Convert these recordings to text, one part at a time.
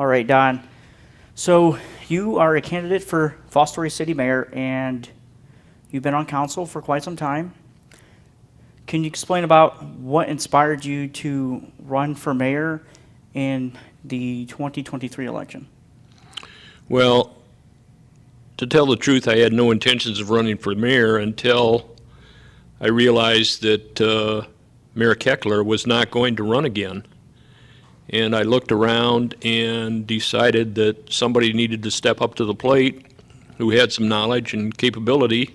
All right, Don. So you are a candidate for Fostoria City Mayor, and you've been on council for quite some time. Can you explain about what inspired you to run for mayor in the 2023 election? Well, to tell the truth, I had no intentions of running for mayor until I realized that Mayor Keckler was not going to run again. And I looked around and decided that somebody needed to step up to the plate who had some knowledge and capability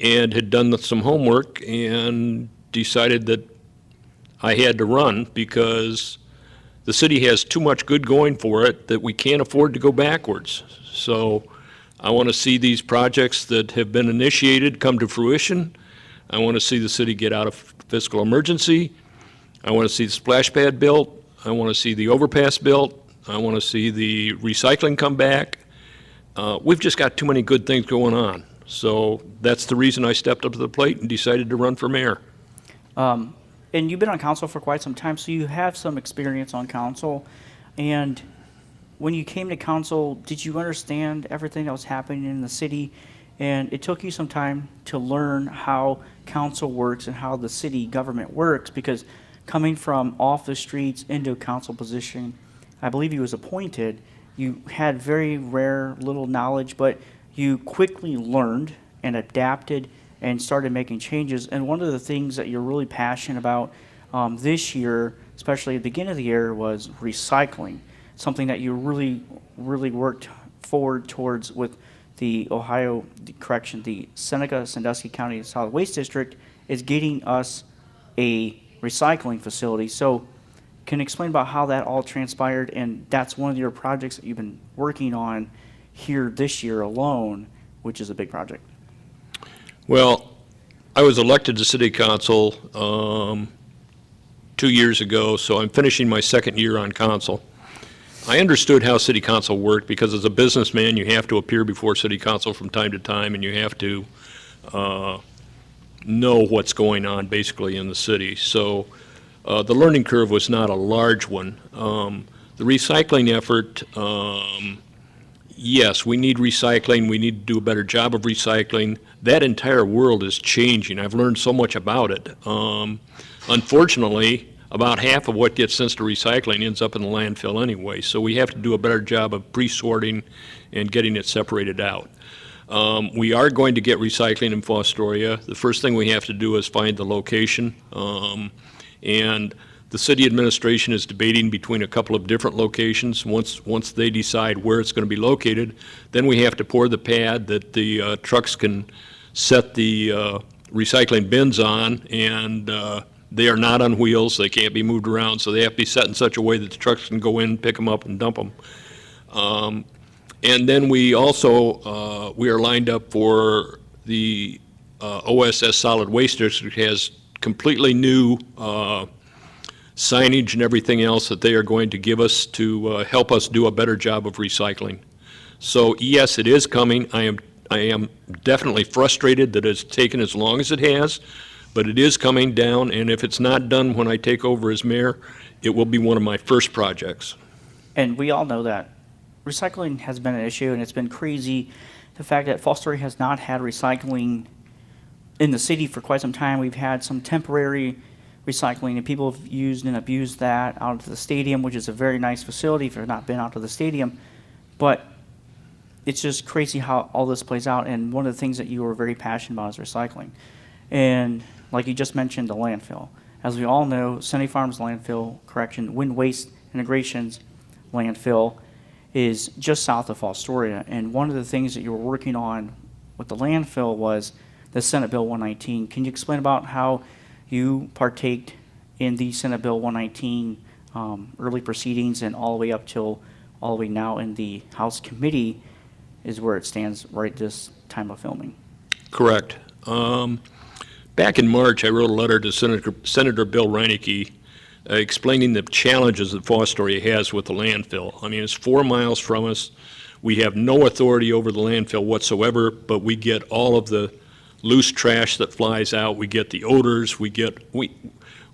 and had done some homework, and decided that I had to run because the city has too much good going for it that we can't afford to go backwards. So I want to see these projects that have been initiated come to fruition. I want to see the city get out of fiscal emergency. I want to see the splash pad built. I want to see the overpass built. I want to see the recycling come back. We've just got too many good things going on. So that's the reason I stepped up to the plate and decided to run for mayor. And you've been on council for quite some time, so you have some experience on council. And when you came to council, did you understand everything that was happening in the city? And it took you some time to learn how council works and how the city government works, because coming from off the streets into a council position, I believe you was appointed, you had very rare little knowledge, but you quickly learned and adapted and started making changes. And one of the things that you're really passionate about this year, especially at the beginning of the year, was recycling, something that you really worked forward towards with the the Seneca Sandusky County Solid Waste District is getting us a recycling facility. So can you explain about how that all transpired? And that's one of your projects that you've been working on here this year alone, which is a big project. Well, I was elected to city council 2 years ago, so I'm finishing my second year on council. I understood how city council worked because as a businessman, you have to appear before city council from time to time, and you have to know what's going on basically in the city. So the learning curve was not a large one. The recycling effort, yes, we need recycling. We need to do a better job of recycling. That entire world is changing. I've learned so much about it. Unfortunately, about half of what gets sent to recycling ends up in the landfill anyway, so we have to do a better job of pre-sorting and getting it separated out. We are going to get recycling in Fostoria. The first thing we have to do is find the location, and the city administration is debating between a couple of different locations. Once they decide where it's going to be located, then we have to pour the pad that the trucks can set the recycling bins on, and they are not on wheels. They can't be moved around, so they have to be set in such a way that the trucks can go in, pick them up, and dump them. And then we also, we are lined up for the OSS Solid Waste District, which has completely new signage and everything else that they are going to give us to help us do a better job of recycling. So yes, it is coming. I am definitely frustrated that it's taken as long as it has, but it is coming down, and if it's not done when I take over as mayor, it will be one of my first projects. And we all know that recycling has been an issue, and it's been crazy the fact that Fostoria has not had recycling in the city for quite some time. We've had some temporary recycling, and people have used and abused that out to the stadium, which is a very nice facility if you've not been out to the stadium. But it's just crazy how all this plays out, and one of the things that you were very passionate about is recycling. And like you just mentioned, the landfill. As we all know, Sunny Farms landfill, Wind Waste Integrations landfill is just south of Fostoria. And one of the things that you were working on with the landfill was the Senate Bill 119. Can you explain about how you partaked in the Senate Bill 119 early proceedings and all the way up till all the way now in the House committee is where it stands right this time of filming? Correct. Back in March, I wrote a letter to Senator Bill Reineke explaining the challenges that Fostoria has with the landfill. I mean, it's 4 miles from us. We have no authority over the landfill whatsoever, but we get all of the loose trash that flies out. We get the odors.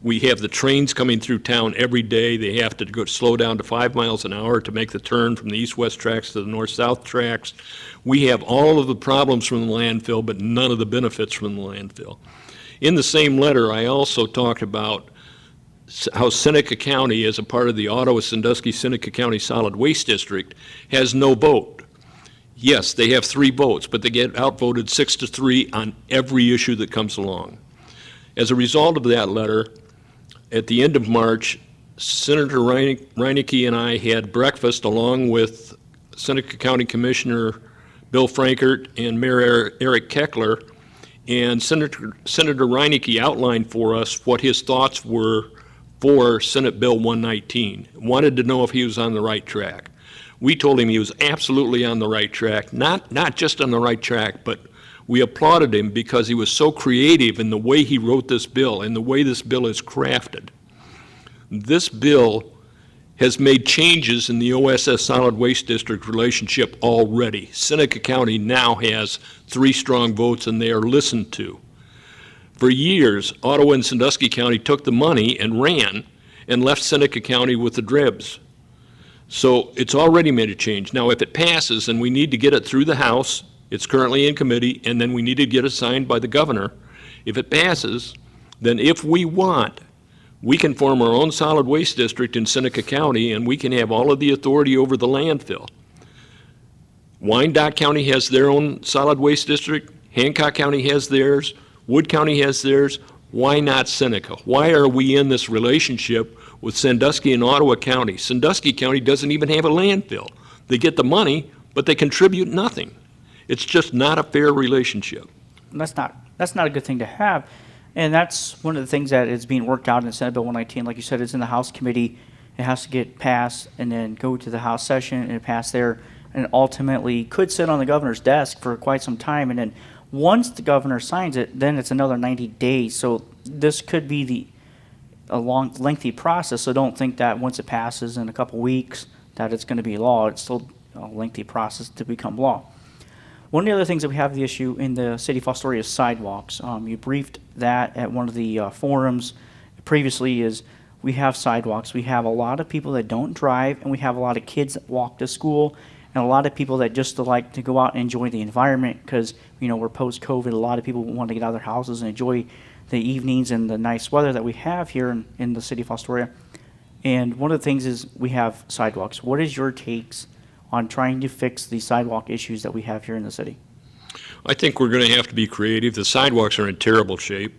We have the trains coming through town every day. They have to go slow down to 5 miles an hour to make the turn from the east-west tracks to the north-south tracks. We have all of the problems from the landfill, but none of the benefits from the landfill. In the same letter, I also talked about how Seneca County, as a part of the Ottawa-Sandusky-Seneca County Solid Waste District, has no vote. Yes, they have 3 votes, but they get outvoted 6-3 on every issue that comes along. As a result of that letter, at the end of March, Senator Reineke and I had breakfast along with Seneca County Commissioner Bill Frankert and Mayor Eric Keckler, and Senator Reineke outlined for us what his thoughts were for Senate Bill 119, wanted to know if he was on the right track. We told him he was absolutely on the right track, not just on the right track, but we applauded him because he was so creative in the way he wrote this bill and the way this bill is crafted. This bill has made changes in the OSS Solid Waste District relationship already. Seneca County now has 3 strong votes and they are listened to. For years, Ottawa and Sandusky County took the money and ran and left Seneca County with the dribs. So it's already made a change. Now, if it passes and we need to get it through the House, it's currently in committee, and then we need to get it signed by the governor. If it passes, then if we want, we can form our own solid waste district in Seneca County, and we can have all of the authority over the landfill. Wyandotte County has their own solid waste district. Hancock County has theirs. Wood County has theirs. Why not Seneca? Why are we in this relationship with Sandusky and Ottawa County? Sandusky County doesn't even have a landfill. They get the money, but they contribute nothing. It's just not a fair relationship. And that's not a good thing to have. And that's one of the things that is being worked out in Senate Bill 119. Like you said, it's in the House committee. It has to get passed and then go to the House session and pass there, and ultimately could sit on the governor's desk for quite some time. And then once the governor signs it, then it's another 90 days. So this could be a long, lengthy process. So don't think that once it passes in a couple weeks that it's going to be law. It's still a lengthy process to become law. One of the other things that we have the issue in the city of Fostoria is sidewalks. You briefed that at one of the forums previously. Is we have sidewalks. We have a lot of people that don't drive, and we have a lot of kids that walk to school, and a lot of people that just like to go out and enjoy the environment because, we're post-COVID. A lot of people want to get out of their houses and enjoy the evenings and the nice weather that we have here in the city of Fostoria. And one of the things is we have sidewalks. What is your takes on trying to fix the sidewalk issues that we have here in the city? I think we're going to have to be creative. The sidewalks are in terrible shape.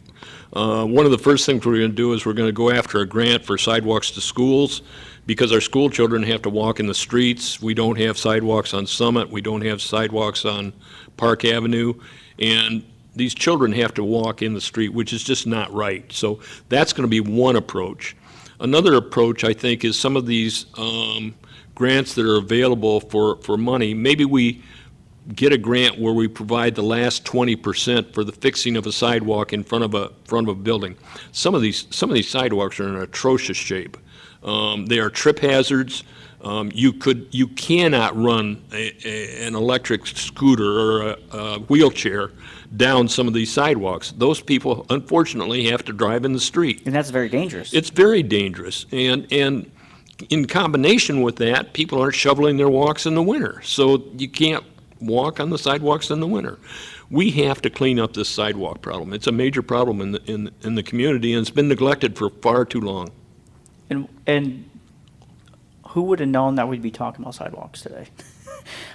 One of the first things we're going to do is we're going to go after a grant for sidewalks to schools because our school children have to walk in the streets. We don't have sidewalks on Summit. We don't have sidewalks on Park Avenue. And these children have to walk in the street, which is just not right. So that's going to be one approach. Another approach, I think, is some of these grants that are available for money. Maybe we get a grant where we provide the last 20% for the fixing of a sidewalk in front of a building. Some of these sidewalks are in atrocious shape. They are trip hazards. You cannot run an electric scooter or a wheelchair down some of these sidewalks. Those people, unfortunately, have to drive in the street. And that's very dangerous. It's very dangerous. And in combination with that, people aren't shoveling their walks in the winter. So you can't walk on the sidewalks in the winter. We have to clean up this sidewalk problem. It's a major problem in the community, and it's been neglected for far too long. And who would have known that we'd be talking about sidewalks today?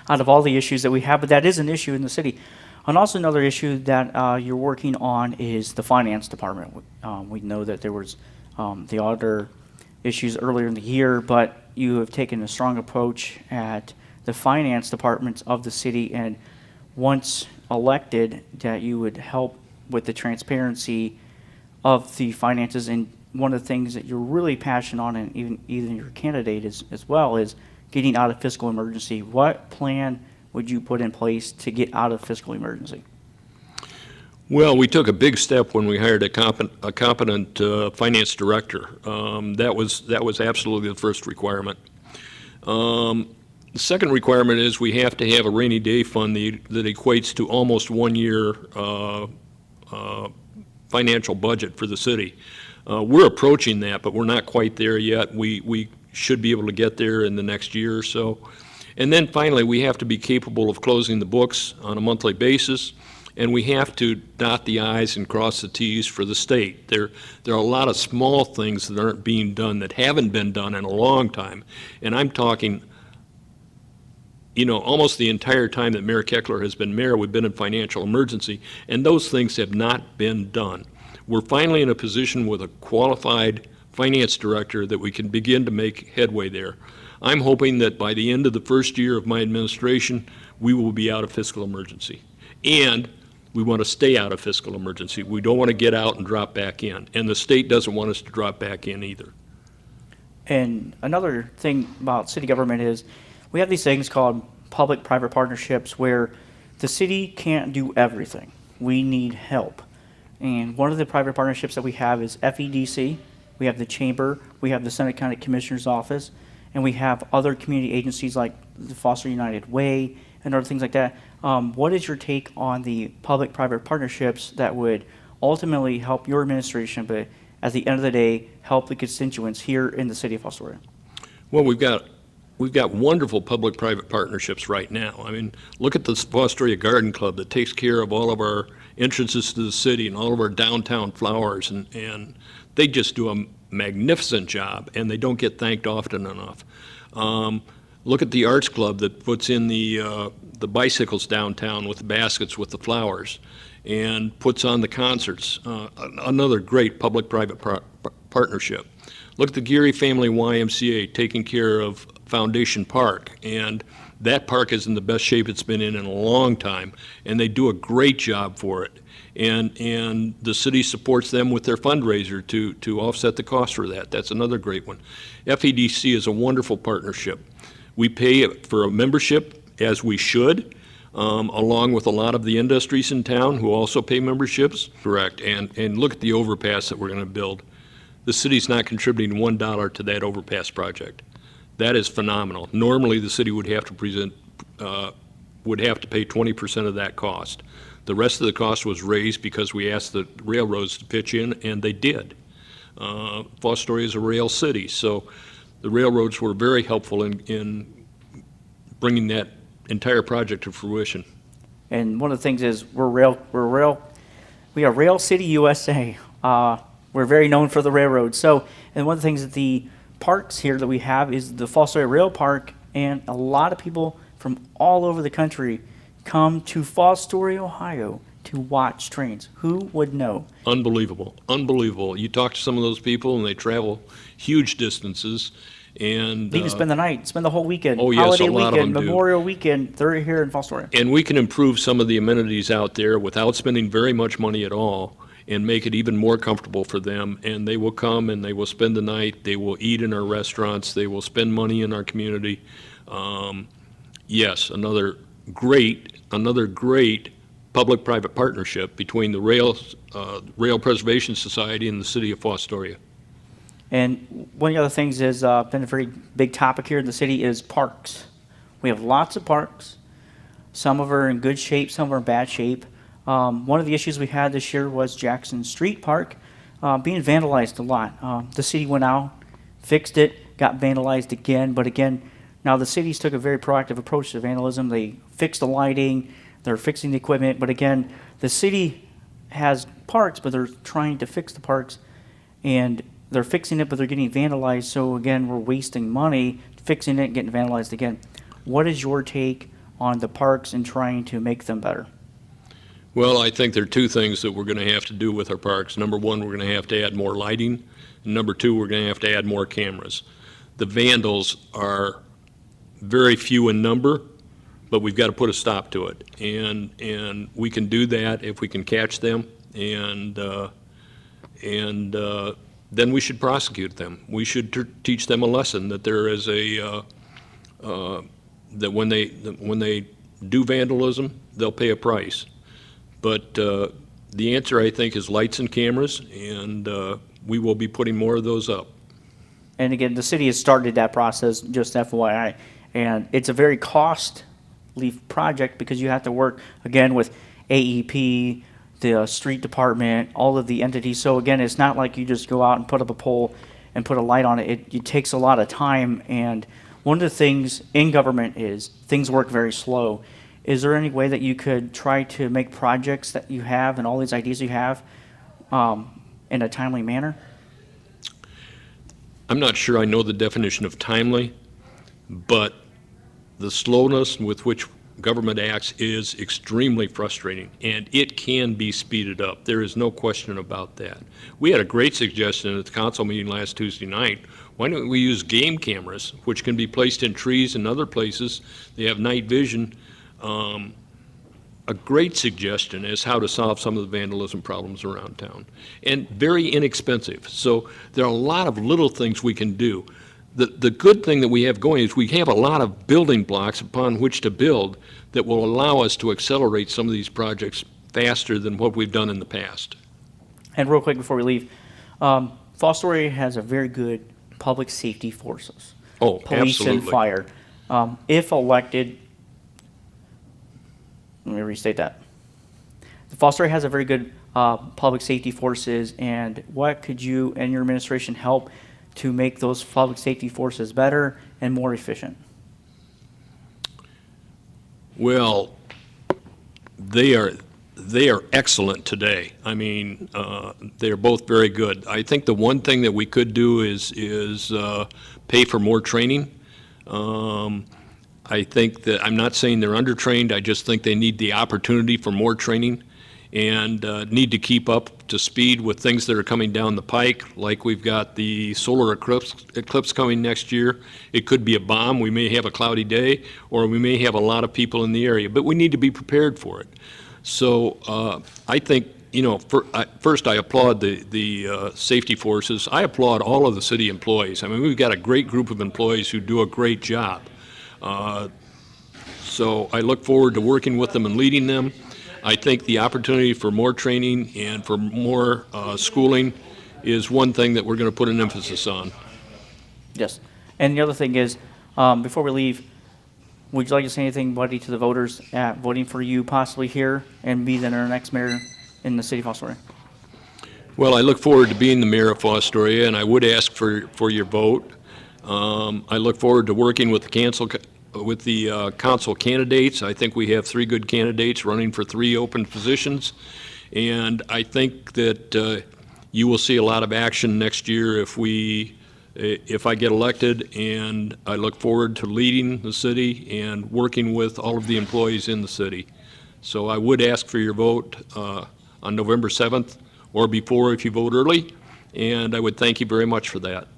Out of all the issues that we have, but that is an issue in the city. And also another issue that you're working on is the finance department. We know that there was the auditor issues earlier in the year, but you have taken a strong approach at the finance departments of the city, and once elected, that you would help with the transparency of the finances. And one of the things that you're really passionate on, and even your candidate is as well, is getting out of fiscal emergency. What plan would you put in place to get out of fiscal emergency? Well, we took a big step when we hired a competent finance director. That was absolutely the first requirement. The second requirement is we have to have a rainy day fund that equates to almost 1 year financial budget for the city. We're approaching that, but we're not quite there yet. We should be able to get there in the next year or so. And then finally, we have to be capable of closing the books on a monthly basis, and we have to dot the i's and cross the t's for the state. There are a lot of small things that aren't being done, that haven't been done in a long time. And I'm talking, almost the entire time that Mayor Keckler has been mayor, we've been in financial emergency, and those things have not been done. We're finally in a position with a qualified finance director that we can begin to make headway there. I'm hoping that by the end of the first year of my administration, we will be out of fiscal emergency. And we want to stay out of fiscal emergency. We don't want to get out and drop back in. And the state doesn't want us to drop back in either. And another thing about city government is we have these things called public-private partnerships where the city can't do everything. We need help. And one of the private partnerships that we have is FEDC. We have the Chamber. We have the Senate County Commissioner's Office. And we have other community agencies like the Foster United Way and other things like that. What is your take on the public-private partnerships that would ultimately help your administration, but at the end of the day, help the constituents here in the city of Fostoria? Well, we've got wonderful public-private partnerships right now. I mean, look at the Fostoria Garden Club that takes care of all of our entrances to the city and all of our downtown flowers, and they just do a magnificent job, and they don't get thanked often enough. Look at the Arts Club that puts in the bicycles downtown with the baskets with the flowers and puts on the concerts. Another great public-private partnership. Look at the Geary Family YMCA taking care of Foundation Park, and that park is in the best shape it's been in a long time, and they do a great job for it. And the city supports them with their fundraiser to offset the cost for that. That's another great one. FEDC is a wonderful partnership. We pay for a membership, as we should, along with a lot of the industries in town who also pay memberships. Correct. And look at the overpass that we're going to build. The city's not contributing $1 to that overpass project. That is phenomenal. Normally, the city would have to pay 20% of that cost. The rest of the cost was raised because we asked the railroads to pitch in, and they did. Fostoria is a rail city, so the railroads were very helpful in bringing that entire project to fruition. And one of the things is we are Rail City, USA. We're very known for the railroad. So, and one of the things that the parks here that we have is the Fostoria Rail Park, and a lot of people from all over the country come to Fostoria, Ohio to watch trains. Who would know? Unbelievable, unbelievable. You talk to some of those people and they travel huge distances, and They even spend the night, spend the whole weekend. Oh, yes, Holiday a lot of weekend, them do. Memorial weekend, they're here in Fostoria. and we can improve some of the amenities out there without spending very much money at all and make it even more comfortable for them. And they will come and they will spend the night, they will eat in our restaurants, they will spend money in our community. Yes, another great public-private partnership between the Rail Preservation Society and the City of Fostoria. And one of the other things is been a very big topic here in the city is parks. We have lots of parks. Some of them are in good shape, some are in bad shape. One of the issues we had this year was Jackson Street Park being vandalized a lot. The city went out, fixed it, got vandalized again, but again, now the cities took a very proactive approach to vandalism. They fixed the lighting, they're fixing the equipment, but again, the city has parks, but they're trying to fix the parks, and they're fixing it, but they're getting vandalized, so again, we're wasting money fixing it and getting vandalized again. What is your take on the parks and trying to make them better? Well, I think there are two things that we're going to have to do with our parks. Number one, we're going to have to add more lighting, and number two, we're going to have to add more cameras. The vandals are very few in number, but we've got to put a stop to it. And we can do that if we can catch them, and then we should prosecute them. We should teach them a lesson that there is that when they do vandalism, they'll pay a price. But the answer, I think, is lights and cameras, and we will be putting more of those up. And again, the city has started that process, just FYI, and it's a very costly project because you have to work, again, with AEP, the street department, all of the entities. So again, it's not like you just go out and put up a pole and put a light on it. It takes a lot of time, and one of the things in government is things work very slow. Is there any way that you could try to make projects that you have and all these ideas you have in a timely manner? I'm not sure I know the definition of timely, but the slowness with which government acts is extremely frustrating, and it can be speeded up. There is no question about that. We had a great suggestion at the council meeting last Tuesday night. Why don't we use game cameras, which can be placed in trees and other places? They have night vision. A great suggestion is how to solve some of the vandalism problems around town, and very inexpensive. So there are a lot of little things we can do. The good thing that we have going is we have a lot of building blocks upon which to build that will allow us to accelerate some of these projects faster than what we've done in the past. And real quick before we leave, Fostoria has a very good public safety forces. Oh, Police absolutely. and fire. If elected, let me restate that. The Fostoria has a very good public safety forces, and what could you and your administration help to make those public safety forces better and more efficient? Well, they are excellent today. I mean, they're both very good. I think the one thing that we could do is pay for more training. I think that, I'm not saying they're undertrained, I just think they need the opportunity for more training, and need to keep up to speed with things that are coming down the pike, like we've got the solar eclipse coming next year. It could be a bomb, we may have a cloudy day, or we may have a lot of people in the area, but we need to be prepared for it. So I think, you know, first I applaud the safety forces. I applaud all of the city employees. I mean, we've got a great group of employees who do a great job. So I look forward to working with them and leading them. I think the opportunity for more training and for more schooling is one thing that we're going to put an emphasis on. Yes. And the other thing is, before we leave, would you like to say anything, buddy, to the voters voting for you possibly here and be then our next mayor in the city of Fostoria? Well, I look forward to being the mayor of Fostoria, and I would ask for your vote. I look forward to working with the council candidates. I think we have 3 good candidates running for 3 open positions, and I think that you will see a lot of action next year if I get elected, and I look forward to leading the city and working with all of the employees in the city. So I would ask for your vote on November 7th or before if you vote early, and I would thank you very much for that.